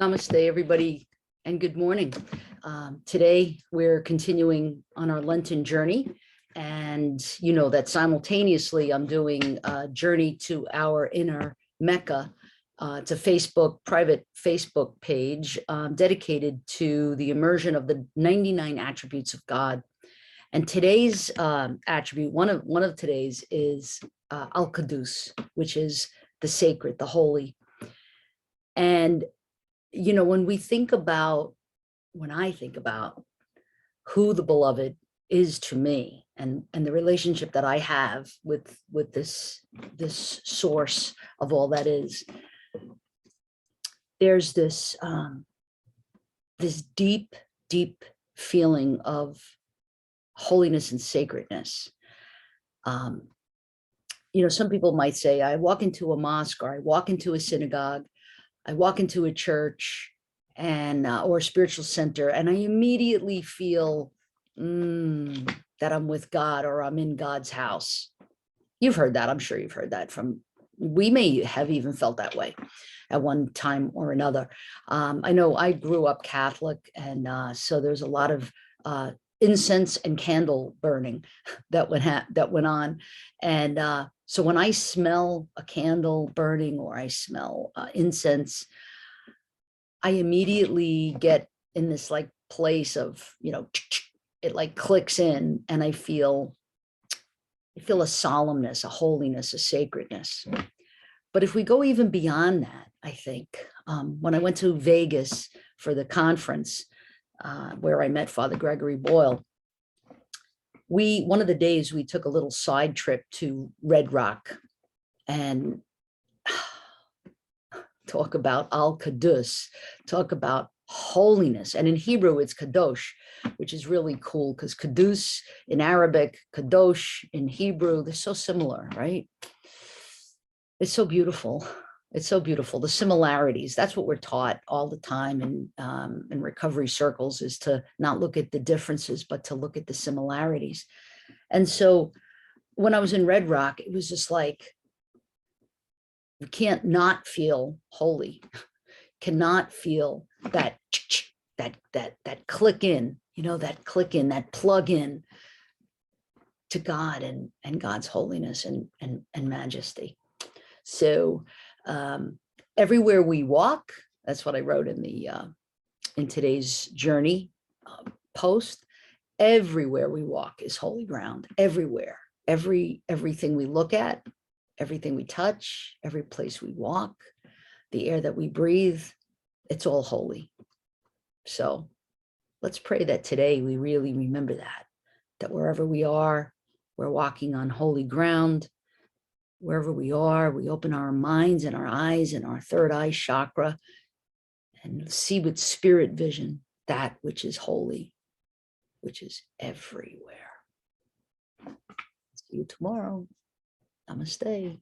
Namaste, everybody, and good morning. Today, we're continuing on our Lenten journey, and you know that simultaneously I'm doing a journey to our inner Mecca. It's a private Facebook page dedicated to the immersion of the 99 attributes of God. And today's attribute, one of today's is Al-Qudus, which is the sacred, the holy. And you know, when I think about who the beloved is to me and the relationship that I have with this source of all that is, there's this deep feeling of holiness and sacredness. You know, some people might say, I walk into a mosque or I walk into a synagogue, I walk into a church and or a spiritual center, and I immediately feel that I'm with God or I'm in God's house. You've heard that. I'm sure you've heard that we may have even felt that way at one time or another. I know I grew up Catholic, and so there's a lot of incense and candle burning that went on. And so when I smell a candle burning or I smell incense, I immediately get in this like place of, you know, it like clicks in, and I feel a solemnness, a holiness, a sacredness. But if we go even beyond that, I think when I went to Vegas for the conference where I met Father Gregory Boyle, one of the days we took a little side trip to Red Rock, and talk about Al-Qudus, talk about holiness. And in Hebrew, it's Kadosh, which is really cool because Qudus in Arabic, Kadosh in Hebrew, they're so similar, right? It's so beautiful. It's so beautiful. The similarities, that's what we're taught all the time in recovery circles, is to not look at the differences, but to look at the similarities. And so when I was in Red Rock, it was just like, you can't not feel holy, cannot feel that click in, you know, that click in, that plug in to God and God's holiness and majesty. So everywhere we walk, that's what I wrote in today's journey post. Everywhere we walk is holy ground. Everywhere, everything we look at, everything we touch, every place we walk, the air that we breathe, it's all holy. So let's pray that today we really remember that wherever we are, we're walking on holy ground. Wherever we are, we open our minds and our eyes and our third eye chakra and see with spirit vision that which is holy, which is everywhere. See you tomorrow. Namaste.